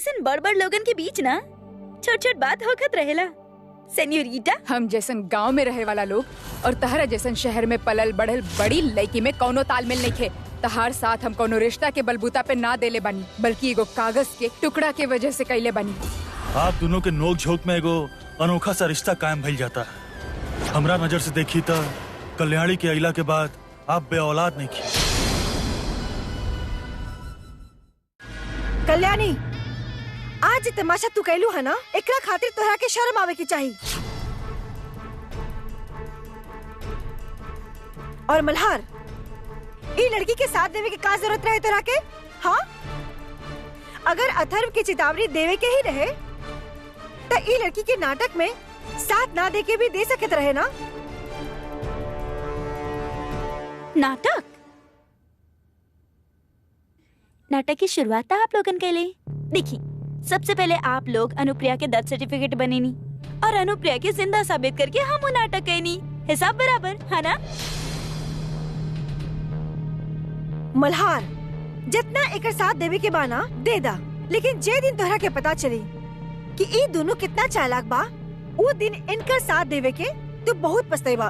जैसन बड़ बड़ लोगन के बीच ना छोट छोट बात होखत रहेला। सेन्योरिटा, हम जैसन गांव में रहे वाला लोग और तहरा जैसन शहर में पलल बढ़ल बड़ी लड़की में कौनो तालमेल नहीं खे। तहार साथ हम कौनो रिश्ता के बलबूता पे ना देले बानी, बल्कि एगो कागज के टुकड़ा के वजह से कैले बानी। आप दोनों के नोक झोंक में एगो अनोखा सा रिश्ता कायम भइल जाता। हमरा नजर से देखी तो कल्याणी के अइला के बाद आप बे औलाद नहीं की। कल्याणी, आज तमाशा तू कैलू है ना, एकरा खातिर तोहरा के शर्म आवे की चाहिए। और मल्हार, ई लड़की के साथ देवे के का जरूरत रहे तोहरा के? हाँ, अगर अथर्व की चेतावनी देवे के ही रहे तो ई लड़की के नाटक में साथ ना दे के भी दे सकत रहे ना। नाटक की शुरुआत आप लोगन के लिए। देखिए, सबसे पहले आप लोग अनुप्रिया के डेथ सर्टिफिकेट बनेनी और अनुप्रिया के जिंदा साबित करके हम वो नाटक कहनी। हिसाब बराबर है ना? मल्हार, जितना एक साथ देवे के बाना दे दा, लेकिन जे दिन तोहरा के पता चली कि ई दोनों कितना चालाक बा, वो दिन इनका साथ देवे के तो बहुत पछताएबा।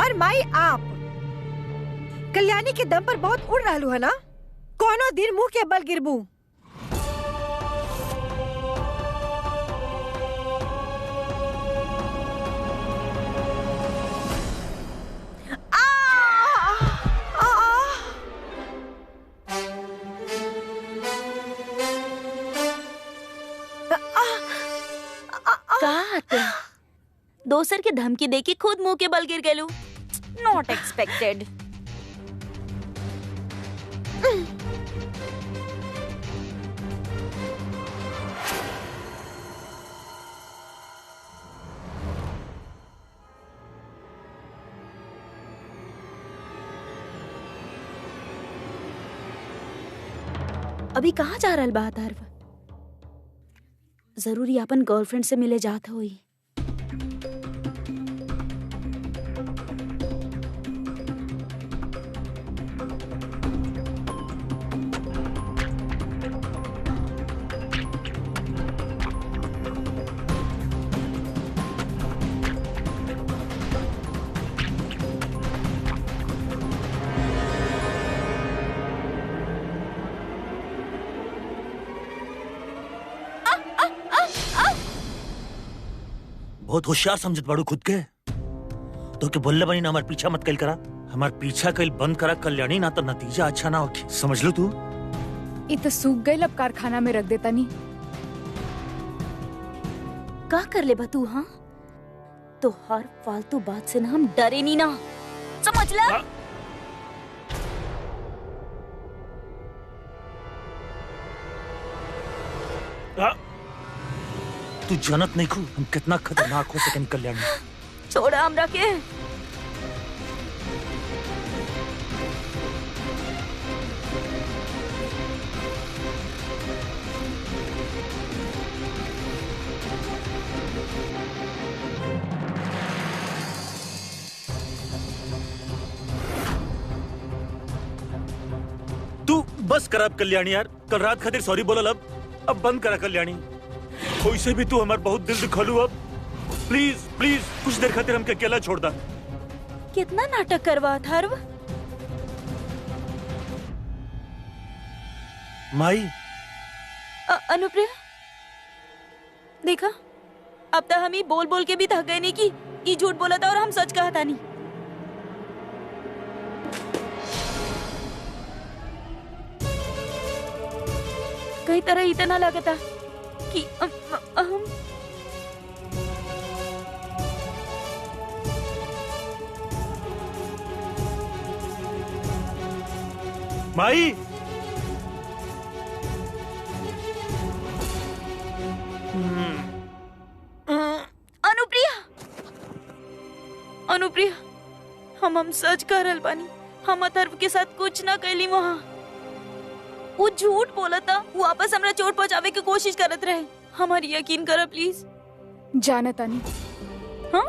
और माई, आप कल्याणी के दम पर बहुत उड़ रहलू है ना, कोनो दिन मुंह के बल गिरबू। दोसर के धमकी देके खुद मुंह के बल गिर गेलू। Not expected. अभी कहाँ जा रहल बा अथर्व? जरूरी अपन गर्लफ्रेंड से मिले जात होई। बहुत होशियार समझत बाड़ू खुद के। तो के बोलले बनी ना हमार पीछा मत कल करा, हमार पीछा कल बंद करा कल्याणी, ना तो नतीजा अच्छा ना होगी। समझ लो तू। इत सूख गई, अब कारखाना में रख देता नहीं। का कर ले तू? हाँ, तो हर फालतू बात से ना हम डरे नहीं ना, समझ ला। तू जनत नहीं खू हम कितना खतरनाक हो सके कल्याणी। छोड़ा हमरा के। तू बस कर अब कल्याणी यार, कल रात खातिर सॉरी बोलल, अब बंद करा कल्याणी। वैसे भी तू हमार बहुत दिल दुखलू, अब प्लीज प्लीज कुछ देर खातिर हमके अकेला छोड़ दा। कितना नाटक करवा अथर्व। माई, अनुप्रिया देखा, अब तक हम ही बोल बोल के भी थक गए नहीं कि ये झूठ बोला था और हम सच कहा था नहीं। कई तरह इतना लगा था कि हम माई, अनुप्रिया, हम सच कह रहल बानी। हम अथर्व के साथ कुछ ना कैली। वहाँ वो झूठ बोला था, वो वापस हमरा चोट पहुँचावे की कोशिश करत रहे। हमारी यकीन करो प्लीज। जानता नहीं। हाँ,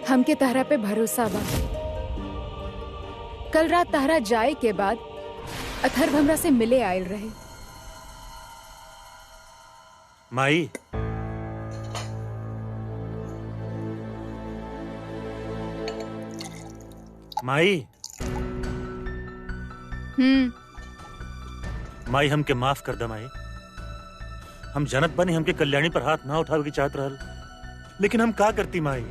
हमके तहरा पे भरोसा बा, कल रात तहरा जाए के बाद अथर्व हमरा से मिले आयल रहे। माई, माई, माई हमके माफ कर दे माई। हम जनत बनी हमके कल्याणी पर हाथ ना उठावे की चाहत रहल, लेकिन हम का करती माई।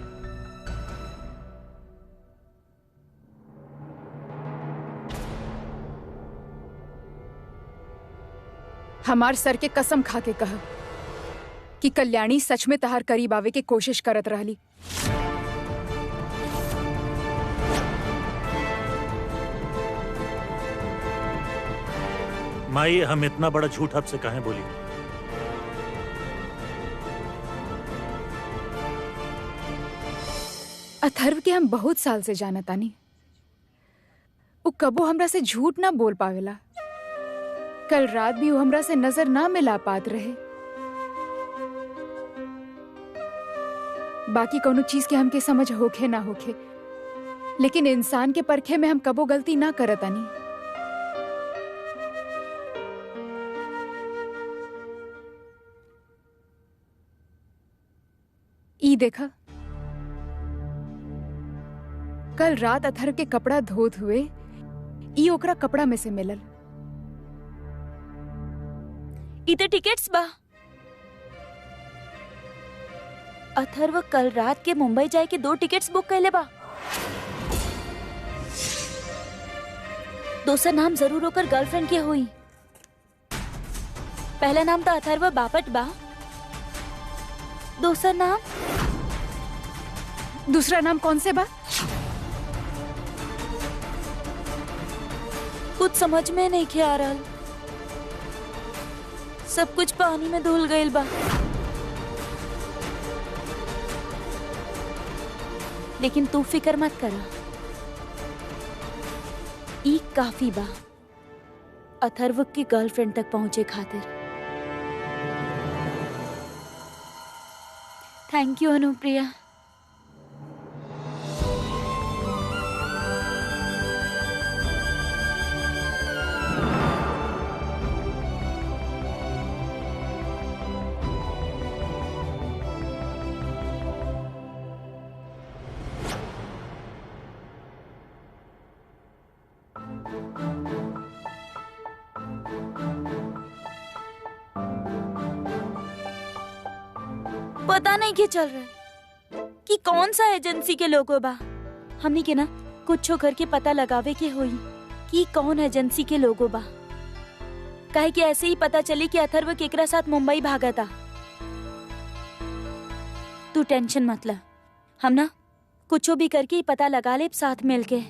हमार सर के कसम खा के कहा कि कल्याणी सच में तहार करीब आवे के कोशिश करत रहली। माई, हम इतना बड़ा झूठ आपसे काहे बोली? अथर्व के हम बहुत साल से जानत तानी। वो कबो हमरा से झूठ ना बोल पावेला। कल रात भी वो हमरा से नजर ना मिला पात रहे। बाकी कोनो चीज के हमके समझ होखे ना होखे, लेकिन इंसान के परखे में हम कबो गलती ना करतानी। ई देखा, कल रात अथर्व के कपड़ा धोत हुए ई ओकरा कपड़ा में से मिलल। इते टिकट्स बा। अथर्व कल रात के मुंबई जाए के 2 टिकट्स बुक कैले बा। दूसरा नाम जरूर होकर गर्लफ्रेंड के हुई। पहला नाम तो अथर्व बापट बा। दूसरा नाम कौन से बा? कुछ समझ में नहीं खे आ रहा। सब कुछ पानी में धुल गइल बा। लेकिन तू फिक्र मत करा, ई काफी बा अथर्व की गर्लफ्रेंड तक पहुंचे खातिर। Thank you Anupriya. पता नहीं क्या चल रहा है कि कौन सा एजेंसी के लोगों बा। हमनी के ना कुछ करके पता लगावे के होई कि कौन एजेंसी के लोगों बा। काहे कि ऐसे ही पता चली कि अथर्व केकरा साथ मुंबई भागा था। तू टेंशन मत ला, हम ना कुछो भी करके ही पता लगा ले साथ मिलके।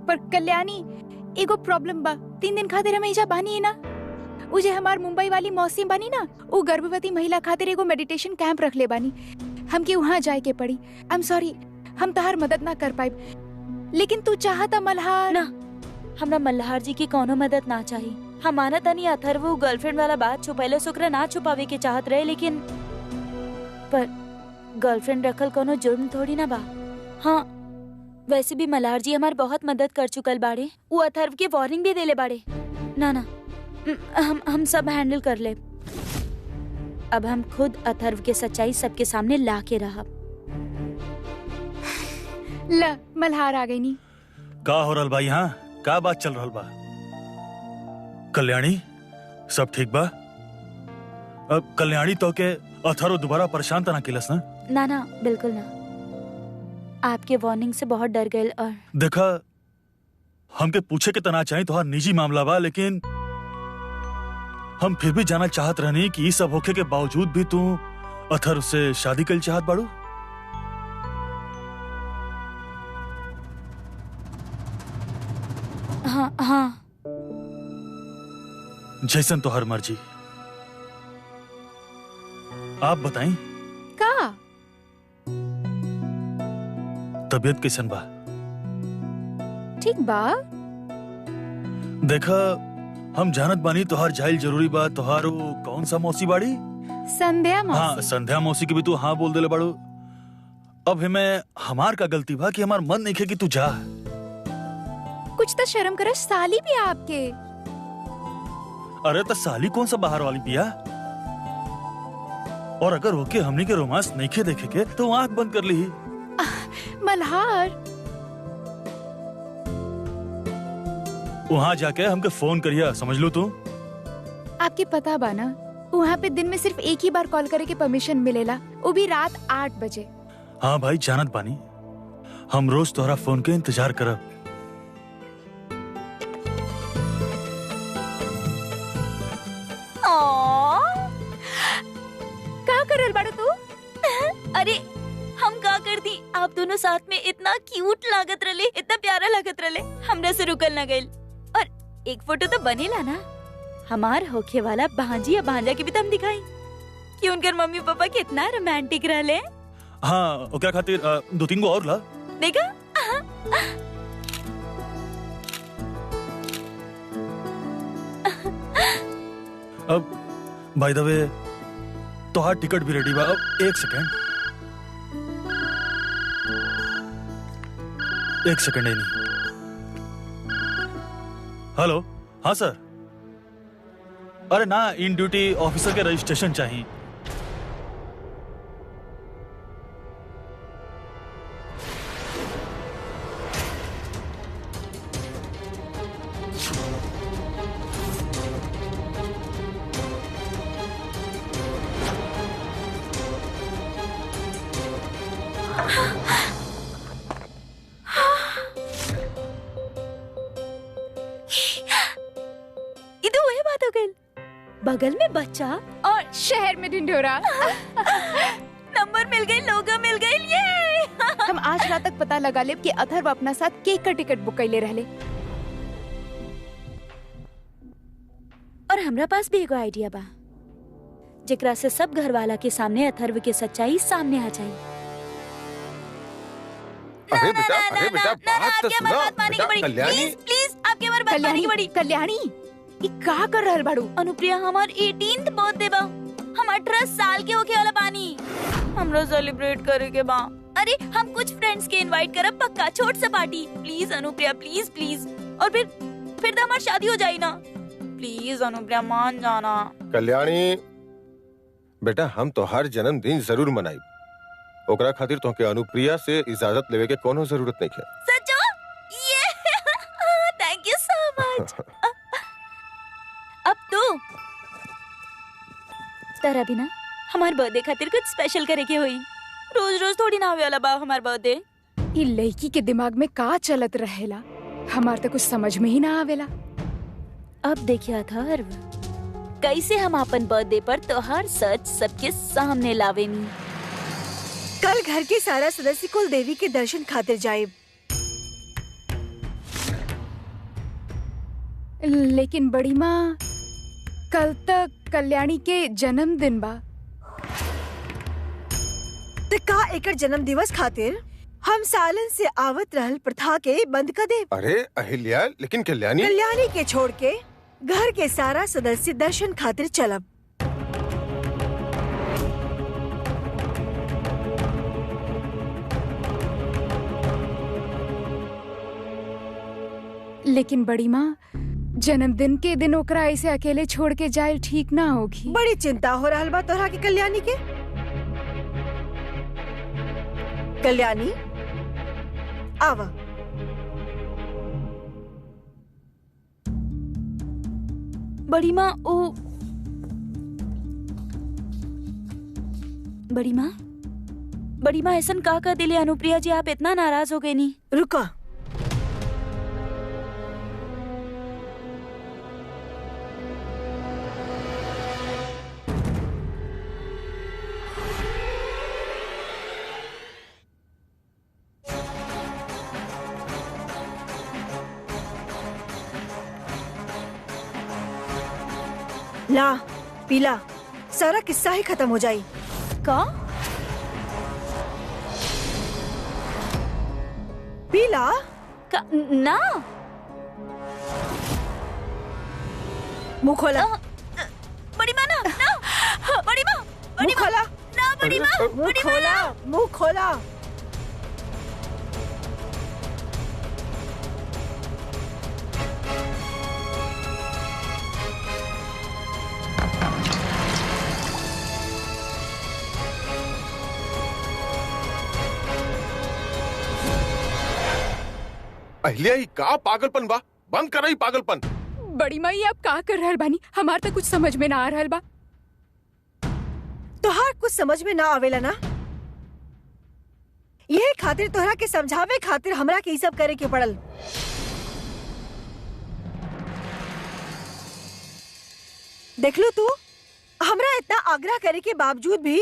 पर कल्याणी, एगो प्रॉब्लम बा। 3 दिन खातिर हम एजा बानी ना। उजे हमार मुंबई वाली मौसी बानी ना, वो गर्भवती महिला खातिर एगो मेडिटेशन कैंप रख ले बानी। हमके वहाँ जाए के पड़ी। आई एम सॉरी, हम तहार मदद ना कर पाए। लेकिन तू चाहता मल्हार ना, हमरा मल्हार जी की कोनो मदद ना चाहिए। हम माना तनी अथर्व गर्लफ्रेंड वाला बात छुपैले सुकरा ना छुपावे के चाहत रहे, लेकिन पर गर्लफ्रेंड रखल कोनो जुर्म थोड़ी ना बा। हाँ, वैसे भी मल्हार जी हमार बहुत मदद कर चुकल बाड़े। वो अथर्व के वार्निंग भी देले बाड़े। ना हम सब हैंडल कर ले। अब हम खुद अथर्व के सच्चाई सबके सामने ला के रहा। ला, मल्हार आ गई नी। का हो रहल बा यहाँ? का बात चल रहल बा? कल्याणी, सब ठीक बा? अब कल्याणी तो के अथर्व दोबारा परेशान तो ना किलस ना? ना बिल्कुल ना। आपके वार्निंग से बहुत डर गए। और देखा, हमके पूछे के तना चाहिए तो निजी मामला बा, लेकिन हम फिर भी जाना चाहत रहनी कि ये सब होखे के बावजूद भी तू अथर्व से शादी कर चाहत बाड़ू। हाँ। जैसन तो हर मर्जी। आप बताएं, का तबीयत कैसन बा? ठीक बा। देखा, हम जानत बानी तोहार जाइल जरूरी बा। तोहार वो कौन सा मौसी बाड़ी? संध्या मौसी। हाँ, संध्या मौसी की भी तू हाँ बोल देले बाड़ू। अब हमें हमार का गलती बा कि हमार मन नहीं खे कि तू जा। कुछ तो शर्म करो, साली भी आपके। अरे तो साली कौन सा बाहर वाली बिया? और अगर होके हमनी के रोमांस नहीं देखे के तो आंख बंद कर ली। मल्हार, वहाँ जाके हमके फोन करिया, समझ लो तू। आपके पता बा ना, वहाँ पे दिन में सिर्फ एक ही बार कॉल करे के परमिशन मिलेला, वो भी रात 8 बजे। हाँ भाई जानत बानी, हम रोज तोहरा फोन के इंतजार करब। का करल बाड़ू तू? अरे हम का कर दी, आप दोनों साथ में इतना क्यूट लागत रले, इतना प्यारा लागत रले, हमरा से रुकल ना गइल। और एक फोटो तो बनेला ना, हमार होखे वाला भांजी या भांजा के भी तो हम दिखाई कि उनकर मम्मी पापा कितना रोमांटिक रहले। हाँ ओकरा खातिर 2-3 गो और ला। देखा? अब बाय द वे तोहार टिकट भी रेडी बा। अब एक सेकंड ही नहीं। हेलो, हाँ सर। अरे ना, इन ड्यूटी ऑफिसर के रजिस्ट्रेशन चाहिए। इधर वही बात हो गई, बगल में बच्चा और शहर में ढिंढोरा। नंबर मिल गई, लोगो मिल गई। ये हम आज रात तक पता लगा लेब कि अथर्व अपना साथ केक का टिकट बुक कैले रहले। और हमरा पास भी एगो आइडिया बा, जेकरा से सब घर वाला के सामने अथर्व के सच्चाई सामने आ जाई। अरे बेटा बात तो सुनो। बेटा कल्याणी, प्लीज आपके हमारी बात मानने की बड़ी। कल्याणी, ई का कर रहल बाड़ू? अनुप्रिया, हमार 18th बर्थडे बा, हम 18 साल के होके वाला बानी, हमरा सेलिब्रेट करे के बा। अरे हम कुछ फ्रेंड्स के इनवाइट करब, पक्का छोट सा party. Please Anupriya, please please. और फिर तो हमारी शादी हो जाई ना। प्लीज अनुप्रिया मान जाना। कल्याणी बेटा, हम तो हर जन्मदिन जरूर मनाई, ओकरा खातिर तो के अनुप्रिया से इजाजत लेवे के कोनो जरूरत नहीं है। सचो? ये थैंक यू सो मच। अब तू तेरा बिना हमार बर्थडे खातिर कुछ स्पेशल करे के होई। रोज रोज थोड़ी ना आवे वाला बा हमार बर्थडे। ई लड़की के दिमाग में का चलत रहेला, हमार तो कुछ समझ में ही ना आवेला। अब देखिए अथर्व, कैसे हम अपन बर्थडे पर त्योहार सच सबके सामने लावेनी। कल घर के सारा सदस्य कुल देवी के दर्शन खातिर जाए। लेकिन बड़ी माँ, कल तक कल्याणी के जन्मदिन बा। तो का एकर जन्म दिवस खातिर हम सालन से आवत रहल प्रथा के बंद कर दे। अरे अहिल्या, लेकिन कल्याणी के छोड़ के घर के सारा सदस्य दर्शन खातिर चलब। लेकिन बड़ी माँ, जन्मदिन के दिन ओकरा ऐसे अकेले छोड़ के जाए ठीक ना होगी। बड़ी चिंता हो रहल बा तोहरा के कल्याणी के। कल्याणी आवा। बड़ी माँ ओ बड़ी माँ ऐसन का कर दिले अनुप्रिया जी, आप इतना नाराज हो गए नी। रुका, ला पीला, सारा किस्सा ही खत्म हो जाई। का? पीला ना, मुंह खोला। बड़ी माँ ना, बड़ी माँ, मुंह खोला ना बड़ी माँ, मुंह खोला, मुंह खोला। अहिल्या ही का पागलपन बा, बंद कर रही पागलपन। बड़ी माई आप का कर रहल बानी? हमार तो कुछ समझ में ना आ रहल बा। तोहार कुछ समझ में ना आवेला ना? ये खातिर तोहरा के समझावे खातिर हमरा के ई सब करे के पड़ल। देख लो तू, हमरा इतना आग्रह करे के बावजूद भी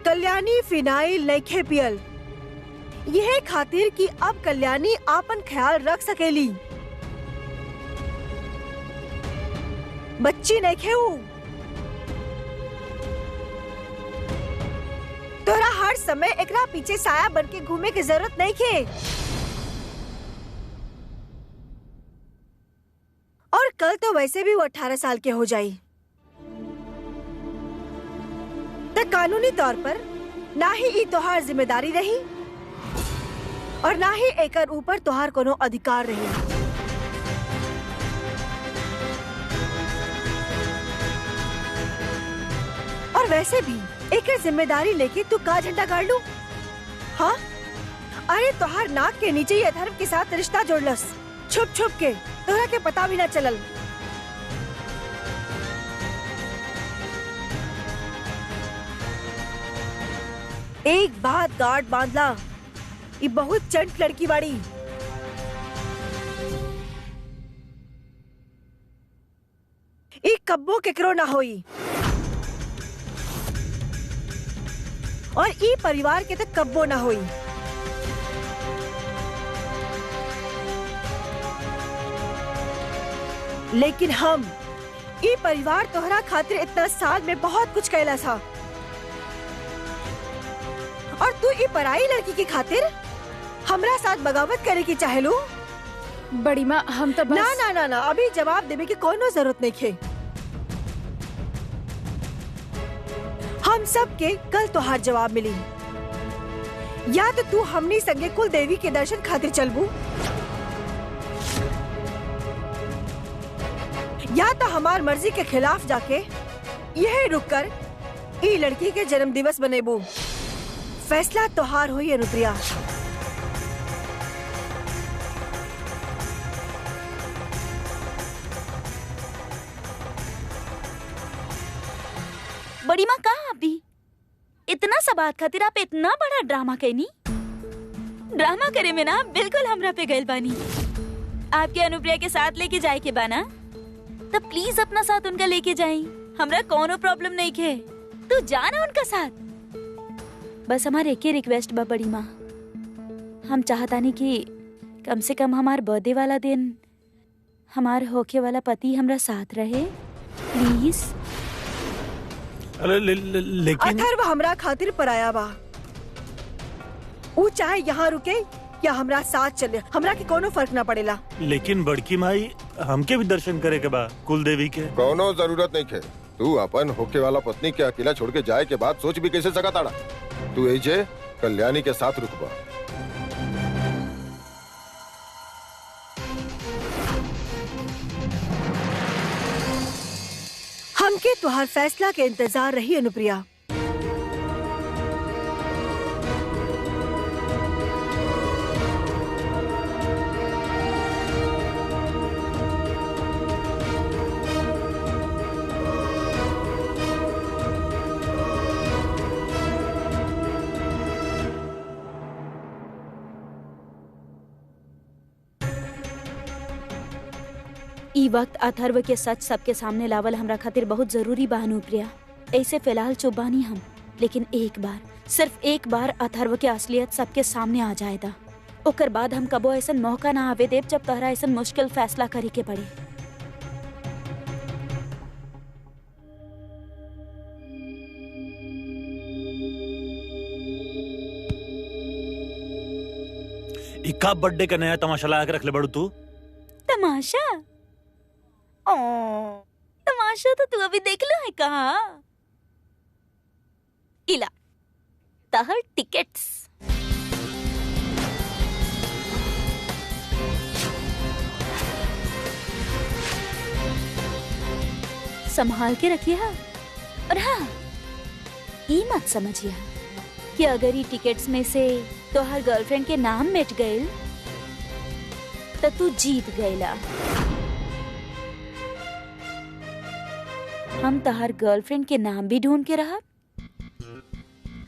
कल्याणी फिनाइल नइखे पियल। यह खातिर कि अब कल्याणी आपन ख्याल रख सकेली। बच्ची नइखे ऊ। तोरा हर समय एकरा पीछे साया बन के घूमे की जरूरत नइखे। और कल तो वैसे भी वो 18 साल के हो जाई। तो कानूनी तौर पर ना ही ई तोहार जिम्मेदारी रही और ना ही एकर ऊपर तोहार कोनो अधिकार रही। और वैसे भी एकर जिम्मेदारी लेके तू का झंडा गाड़ लू? हाँ, अरे तोहार नाक के नीचे ही अधर्म के साथ रिश्ता जोड़लस, छुप छुप के, तोहरा के पता भी ना चलल। एक बात गार्ड बांधला, ये बहुत चंट लड़की बाड़ी। ई कब्बो केकरो ना होई और ई परिवार के तक कब्बो ना होई। लेकिन हम ई परिवार तोहरा खातिर इतना साल में बहुत कुछ कैला था और तू ई पराई लड़की की खातिर हमरा साथ बगावत करे की चाहेलू? बड़ी माँ हम तो बस... ना ना ना ना, अभी जवाब देवे की कोनो जरूरत नहीं खे। हम सब के कल तोहार जवाब मिली। या तो तू हमनी संगे कुल देवी के दर्शन खातिर चलबू, या तो हमार मर्जी के खिलाफ जाके यही रुक कर ई लड़की के जन्म दिवस बनेबू। फैसला तोहार हुई अनुप्रिया। बड़ी माँ कहाँ अभी? इतना सा बात खातिर आप इतना बड़ा ड्रामा कहनी? ड्रामा करे में ना बिल्कुल हमरा पे गइल बानी। आपके अनुप्रिया के साथ लेके जाए के बाना, तब प्लीज अपना साथ उनका लेके जाई। हमरा कोनो प्रॉब्लम नहीं खे, तू जाना उनका साथ। बस हमारे एक ही रिक्वेस्ट बा बड़ी माँ, हम चाहतानी कि कम से कम हमार बर्थडे वाला दिन हमार होके वाला पति हमरा साथ रहे, प्लीज। लेकिन अथर्व हमरा खातिर पराया बा। वो चाहे यहाँ रुके या हमरा साथ चले, हमरा के कोनो फर्क ना पड़ेला। लेकिन बड़की माई हमके भी दर्शन करे के बा कुल देवी के। कोनो जरूरत नहीं है। तू अपन होके वाला पत्नी के अकेला छोड़ के जाए के बाद सोच भी कैसे सका ताड़ा। तू एजे कल्याणी के साथ रुकबा। हमके तुहार फैसला के इंतजार रही अनुप्रिया। ई वक्त अथर्व के सच सबके सामने लावल हमरा खातिर बहुत जरूरी बा अनुप्रिया। ऐसे फिलहाल चुप बानी हम, लेकिन एक बार, सिर्फ एक बार अथर्व के असलियत सबके सामने आ जाएगा। ओकर बाद हम कबो ऐसा मौका ना आवे देव जब तोहरा ऐसा मुश्किल फैसला करे के पड़े। इक्का बर्थडे का नया तमाशा लगा के रख ले बड़ू तू। तमाशा? ओ, तमाशा तो तू अभी देख लो है कहा। इला तहर टिकट्स। संभाल के रखिए। और हाँ, ये मत समझिए कि अगर ये टिकट्स में से तो हर गर्लफ्रेंड के नाम मिट गए तो तू जीत गईला। हम तहार गर्लफ्रेंड के नाम भी ढूंढ के रहा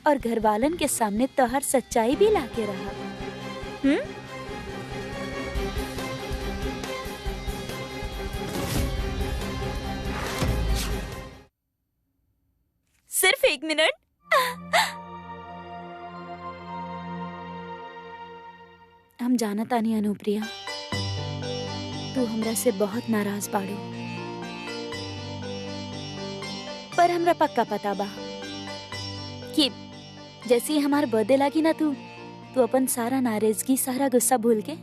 और घर वालन के सामने तहार सच्चाई भी ला के रहा। सिर्फ 1 मिनट। हम जाना तानी अनुप्रिया, तू हमरा से बहुत नाराज बाड़ू, पर हमरा पक्का पता बा कि जैसे ही हमार बर्थडे लागी ना तू अपन सारा नाराजगी, सारा गुस्सा भूल के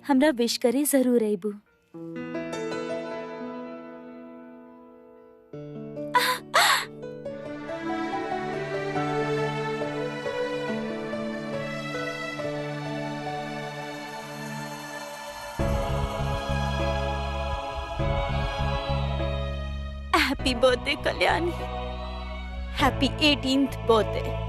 हमरा विश करे जरूर अबू। हैप्पी बर्थडे कल्याणी, हैप्पी 18th बर्थडे।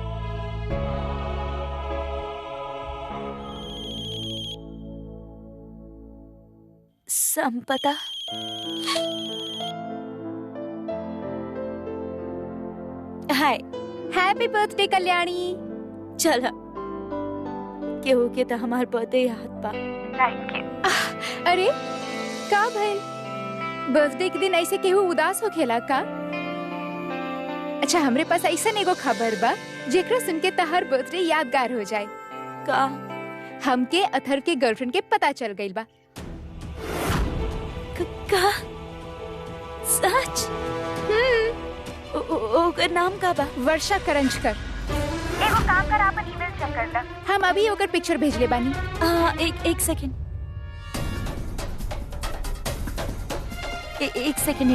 संपदा, हाय, हैप्पी बर्थडे कल्याणी। चला केहू के तो हमार बर्थडे याद बा। अरे का भइल? बर्थडे के दिन ऐसे केहू उदास हो खेला का? अच्छा, हमरे पास ऐसा एगो खबर बा जेकरा सुन के तहर बर्थडे यादगार हो जाए। का? हमके अथर के गर्लफ्रेंड के पता चल गइल बा। का? सच? ओकर नाम का बा? वर्षा करंजकर। एगो काम कर, आपन ईमेल चेक कर ला। हम अभी ओकर पिक्चर भेजले बानी। एक सेकंड, एक सेकंड।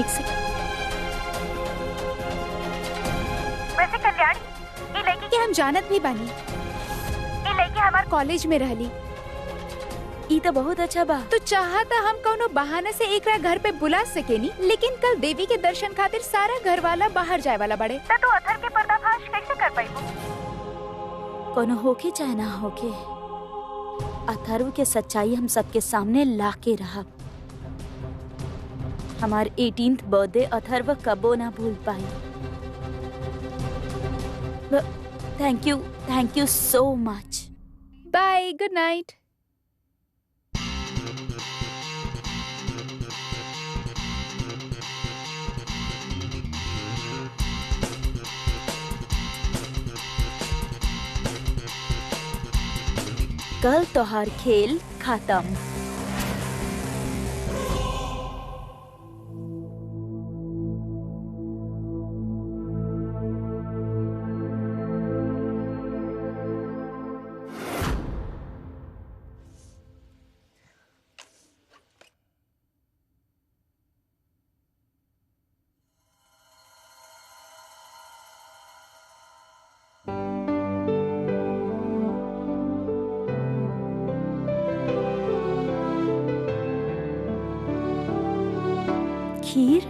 वैसे कल्याणी, ये लड़की कि हम जानत भी बानी, हमार कॉलेज में रहली। ई तो बहुत अच्छा बा। तो चाहता हम कोनो बहाना से एकरा घर पे बुला सकेनी, लेकिन कल देवी के दर्शन खातिर सारा घर वाला बाहर जाए वाला बड़े। तो अथर के पर्दाफाश कैसे कर पाईबू? कोनो होके चाहे ना होके, अथर्व के सच्चाई हम सबके सामने ला के रहा। हमार 18th बर्थडे अथर्व कबो ना भूल पाई। Thank you so much. Bye, good night. कल तोहार खेल खत्म। खीर,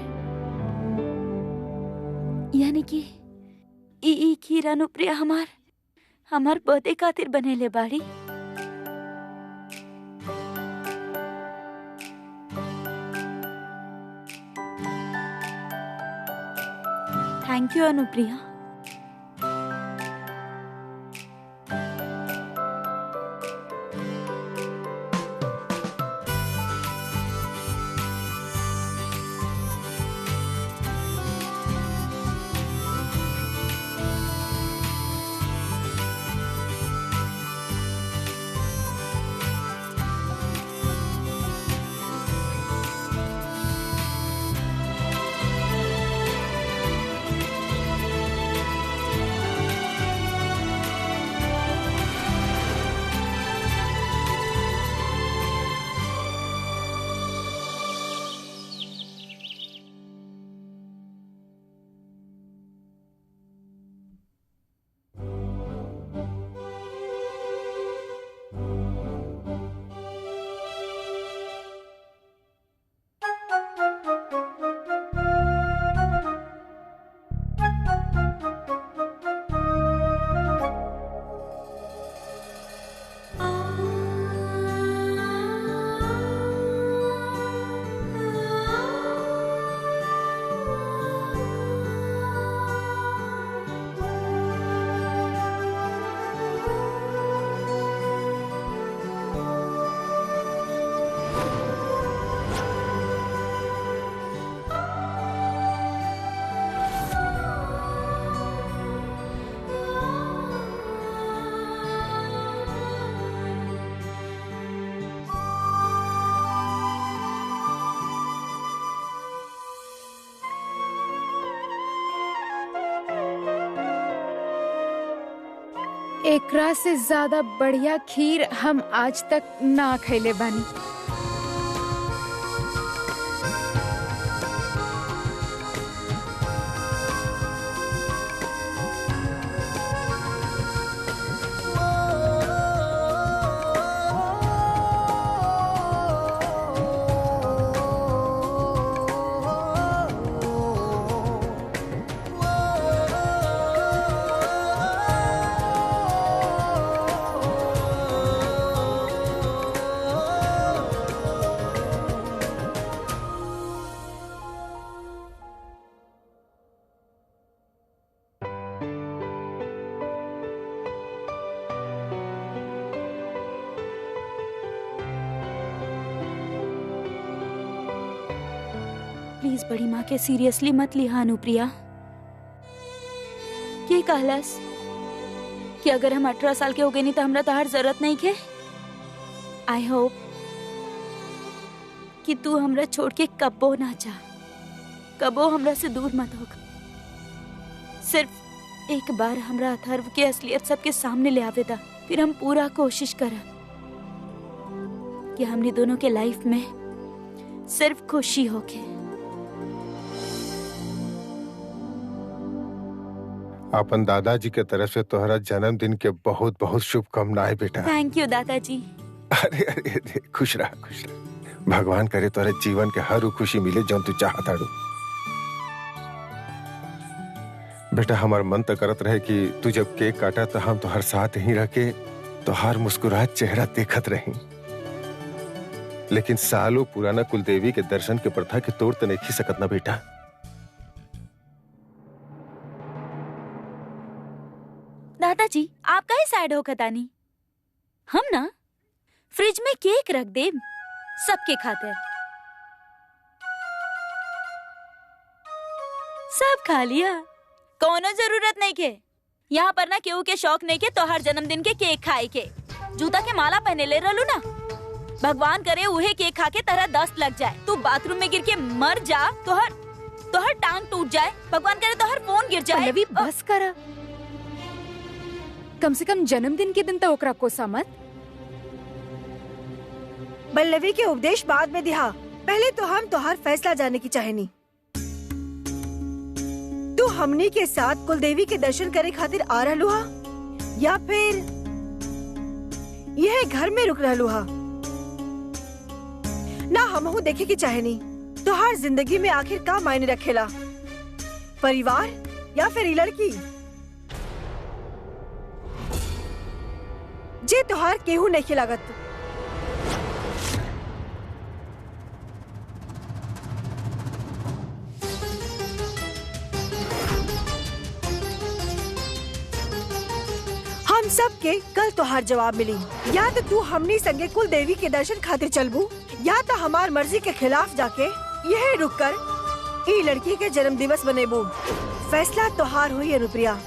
यानी कि ई खीर अनुप्रिया हमार बर्थडे खातिर बनेले बाड़ी। Thank you Anupriya. एकरा से ज्यादा बढ़िया खीर हम आज तक ना खैले बानी। प्लीज बड़ी माँ के सीरियसली मत लिहा अनुप्रिया। ये कहलस कि अगर हम 18 साल के हो गए नहीं तो हमरा तहार जरूरत नहीं के। आई होप कि तू हमरा छोड़ के कबो ना जा, कबो हमरा से दूर मत हो। सिर्फ एक बार हमरा अथर्व के असलियत सबके सामने ले आवे दा, फिर हम पूरा कोशिश करब कि हमने दोनों के लाइफ में सिर्फ खुशी होके। अपन दादाजी के तरफ से तोहरा जन्मदिन के बहुत बहुत शुभकामनाएं बेटा। थैंक यू दादाजी। अरे अरे अरे, खुश रहा खुश रहा। भगवान करे तोहरे जीवन के हर वो खुशी मिले जो तू चाहता रू। बेटा हमार मन तो करत रहे कि तू जब केक काटा तो हम तोहर साथ ही रह के तोहार मुस्कुरात चेहरा देखत रही, लेकिन सालों पुराना कुलदेवी के दर्शन के प्रथा के तोड़ तो नहीं सकत ना बेटा। दादाजी आपका ही सैड हो खतानी। हम ना फ्रिज में केक रख दे सबके खातिर, सब खा लिया, कोनो जरूरत नहीं के। यहाँ पर ना केहू के शौक नहीं के तोहर जन्मदिन के केक खाए के। जूता के माला पहने ले रहलू ना, भगवान करे उहे केक खा के तरह दस्त लग जाए, तू बाथरूम में गिर के मर जा, तोहर टांग टूट जाए, भगवान करे तोहर फोन गिर जाए। पल्लवी बस कर, कम से कम जन्मदिन के दिन तो ओकरा कोसा मत। पल्लवी के उपदेश बाद में दिहा, पहले तो हम तोहार फैसला जाने की चाहेनी। तू हमनी के साथ कुलदेवी के दर्शन करे खातिर आ रहलू हा या फिर यह घर में रुक रहलू हा? ना हमहू देखे की चाहेनी तोहार जिंदगी में आखिर का मायने रखेला, परिवार या फिर ये लड़की? जे तोहार केहू नहीं खिलागत। हम सब के कल तोहार जवाब मिली, या तो तू हमनी संगे कुल देवी के दर्शन खातिर चलबू, या तो हमार मर्जी के खिलाफ जाके यह रुक कर ई लड़की के जन्म दिवस बनेबू। फैसला तोहार हुई अनुप्रिया।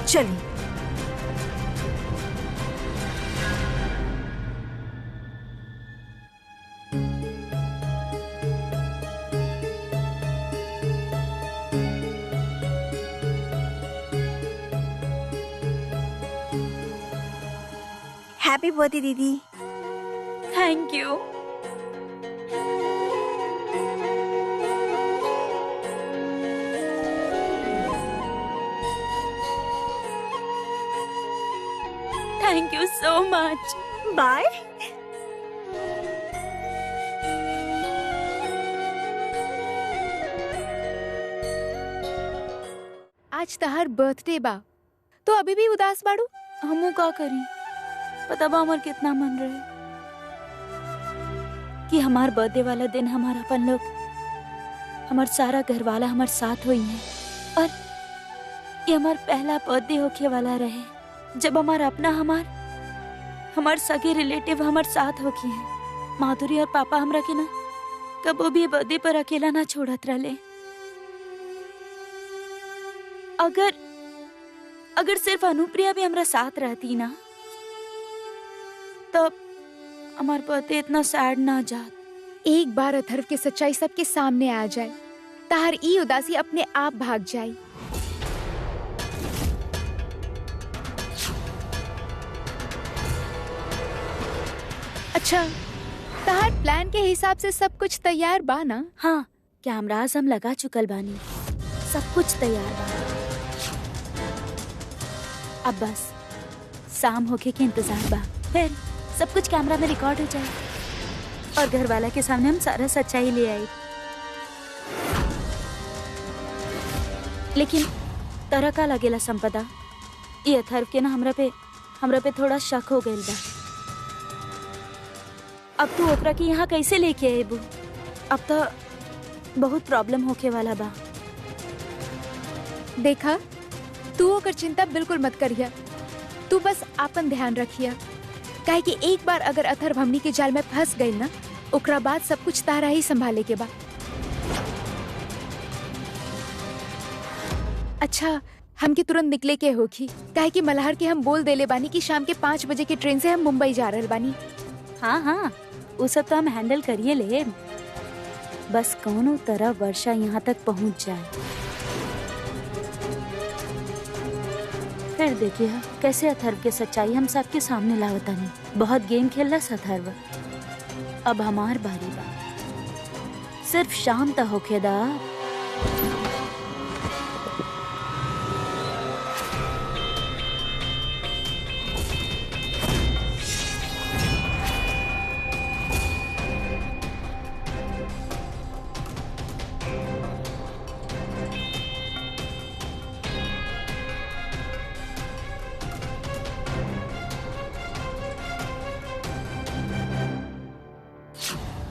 चलिए। हैप्पी बर्थडे दीदी। Thank you. Thank you so much. Bye. आज तहार बर्थडे बा तो अभी भी उदास बाड़ू? हमू का करी, पता बा हमार कितना मन रहे कि हमार बर्थडे वाला दिन हमारा अपन लोग, हमार सारा घर वाला हमार साथ हुई है। और ये हमार पहला बर्थडे होके वाला रहे जब हमार अपना हमार सगे रिलेटिव हमार साथ होके हैं। माधुरी और पापा हमरा के ना कबो भी बर्थडे पर अकेला ना छोड़त रहे। अगर सिर्फ अनुप्रिया भी हमरा साथ रहती ना तब हमार बर्थडे इतना सैड ना जात। एक बार अथर्व की सच्चाई सबके सामने आ जाए, तार ई उदासी अपने आप भाग जाए। अच्छा, तार प्लान के हिसाब से सब कुछ तैयार बा ना? हाँ, कैमरास हम लगा चुकल बानी, सब कुछ तैयार बा। अब बस शाम होके के इंतजार बा, फिर सब कुछ कैमरा में रिकॉर्ड हो जाए और घर वाला के सामने हम सारा सच्चाई ले आए। लेकिन तरह का लगेला संपदा, ये अथर्व के ना हमरा पे थोड़ा शक हो गइल बा। अब तू ओकरा के यहाँ कैसे लेके आएबू? अब तो बहुत प्रॉब्लम होके वाला बा। देखा, तू ओकर चिंता बिल्कुल मत करिया, तू बस आपन ध्यान रखिया। काहे कि एक बार अगर अथर्व हमनी के जाल में फंस गई ना, ओकरा बाद सब कुछ तारा ही संभाले के बा। अच्छा, हमके तुरंत निकले के होखी, काहे कि मल्हार के हम बोल देले बानी कि शाम के 5 बजे के ट्रेन से हम मुंबई जा रहल बानी। हाँ, वो सब तो हम हैंडल करिए ले, बस कौनो तरह वर्षा यहाँ तक पहुँच जाए। फिर देखिए कैसे अथर्व के सच्चाई हम सबके सामने लावता नहीं। बहुत गेम खेलला अथर्व, अब हमार बारी बा, सिर्फ शाम तक होखेदा।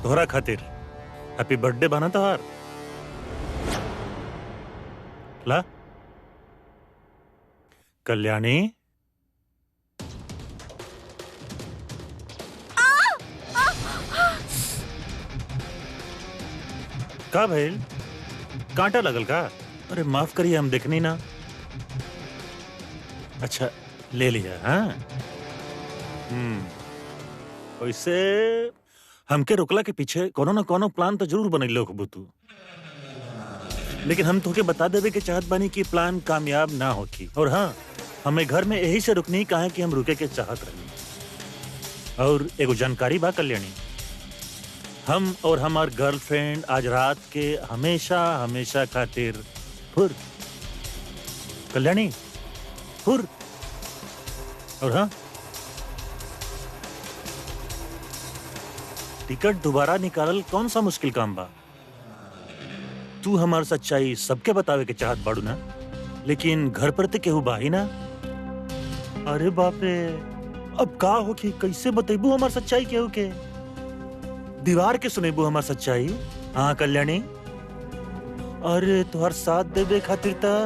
तोहरा खातिर हैप्पी बर्थडे बना तोहार। ला कल्याणी, का भइल? कांटा लगल का? अरे माफ करिए, हम देखनी ना। अच्छा ले लिया। हाँ, वैसे हमके रोकला के पीछे कोनो न कोनो प्लान तो जरूर बनैलो हो तू, लेकिन हम तोके बता देवे के चाहत बानी कि प्लान कामयाब ना होकी। और हाँ, हमें घर में यही से रुकनी काहे कि हम रुके के चाहत रही। और एगो जानकारी बा कल्याणी, हम और हमार गर्लफ्रेंड आज रात के हमेशा हमेशा खातिर फुर। कल्याणी फुर। और हाँ, टिकट दोबारा निकालल कौन सा मुश्किल काम बा। तू हमार सच्चाई सबके बतावे के चाहत बाड़ू ना, लेकिन घर पर ते केहू बाही ना। अरे बाप रे, अब का हो कि कैसे बतेबू हमार सच्चाई केहू के? दीवार के सुनेबू हमार सच्चाई? हाँ कल्याणी, अरे तुहार साथ देवे खातिर ता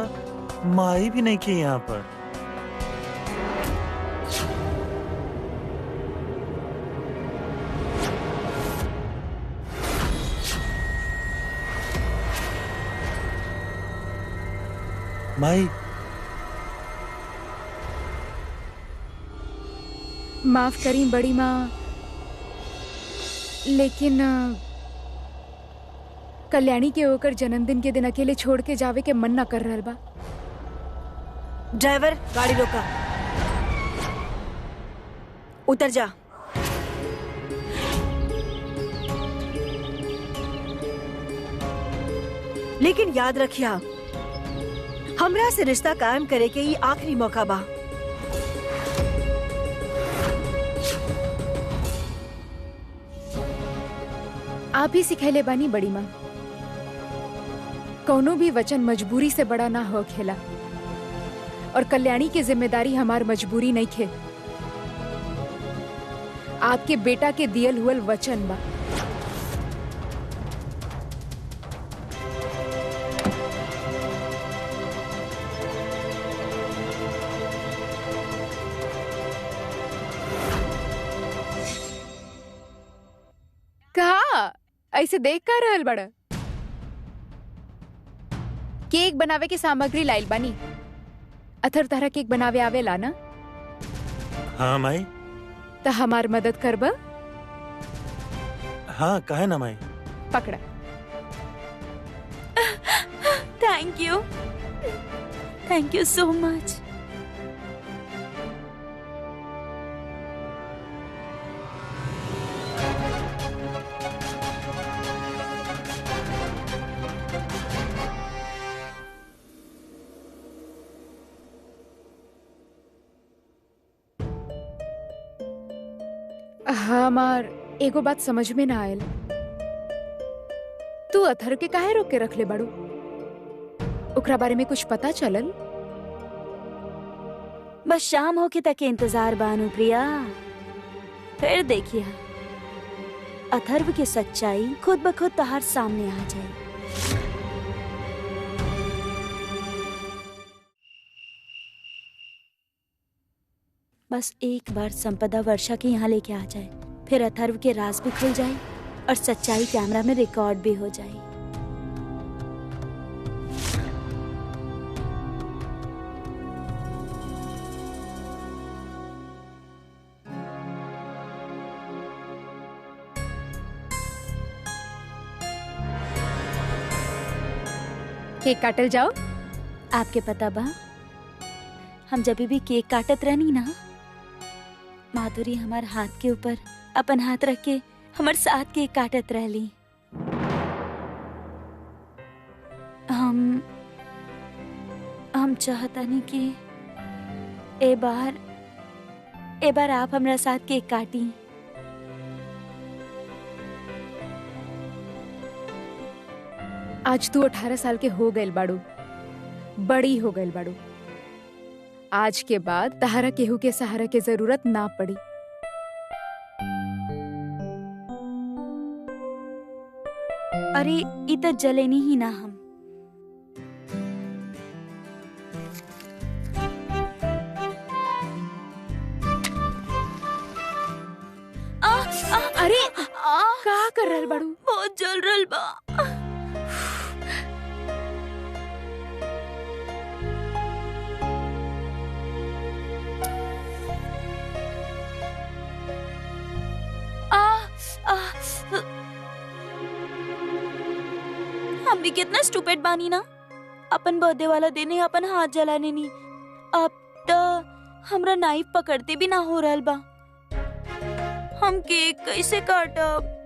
माई भी नहीं की यहाँ पर। माई, माफ करी बड़ी माँ, लेकिन कल्याणी के होकर जन्मदिन के दिन अकेले छोड़ के जावे के मन ना कर रहल बा। ड्राइवर, गाड़ी रोका, उतर जा। लेकिन याद रखिया, हमरा से रिश्ता कायम करे के ये आखिरी मौका बा। आप ही सिखैले बानी बड़ी माँ। कौनो भी वचन मजबूरी से बड़ा ना हो खेला, और कल्याणी की जिम्मेदारी हमार मजबूरी नहीं खे, आपके बेटा के दियल हुअल वचन बा। कहा ऐसे देख कर रहल बड़ा? केक बनावे की सामग्री लाइल बानी। अथर तरह केक बनावे आवेला ना? हाँ माई। तो हमार मदद करबा? हाँ काहे ना माई। पकड़ा। थैंक यू सो मच। हमार एगो बात समझ में ना आयल। तू अथर के काहे रोक के रख ले बाड़ू? ओकरा बारे में कुछ पता चलल? बस शाम होके तक के इंतजार बा अनुप्रिया, फिर देखिए अथर्व की सच्चाई खुद ब खुद तहार सामने आ जाए। बस एक बार संपदा वर्षा के यहाँ लेके आ जाए, फिर अथर्व के राज भी खुल जाए और सच्चाई कैमरा में रिकॉर्ड भी हो जाए। केक काटल जाओ। आपके पता बा, हम जब भी केक काटत रहनी ना, माधुरी हमार हाथ के ऊपर अपन हाथ रख के हमार साथ केक काटत रहली। हम चाहता नहीं कि ए बार आप हमरा साथ केक काटी। आज तू 18 साल के हो गइल बाड़ू, बड़ी हो गइल बाड़ू। आज के बाद तहारा केहू के सहारा के जरूरत ना पड़ी। अरे इ त जलेनी ही ना हम। अरे का कर रहल बाड़ू? बहुत जल रहल बा। हम भी कितना स्टूपिड बानी ना, अपन बर्थडे वाला दिन ही अपन हाथ जलाने नी। अब तो हमरा नाइफ पकड़ते भी ना हो रहल बा। हम केक कैसे काटब?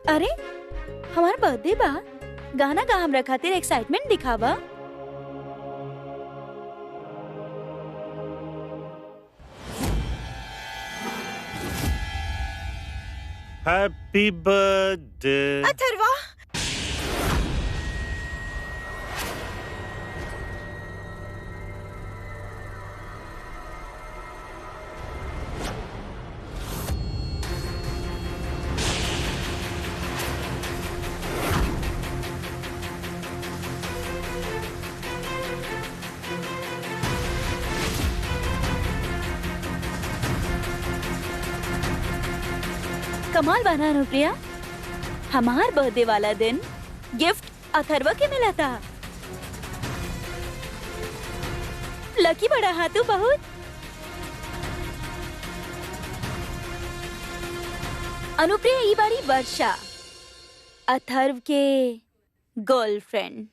अरे हमारा बर्थडे बा, गाना गा हमरा खातिर एक्साइटमेंट दिखावा। Happy birthday. अथर्वा, कमाल बना अनुप्रिया, हमार बर्थडे वाला दिन गिफ्ट अथर्वा के मिला था। लकी बड़ा हाथू बहुत। अनुप्रिया ई बारी वर्षा, अथर्व के गर्लफ्रेंड।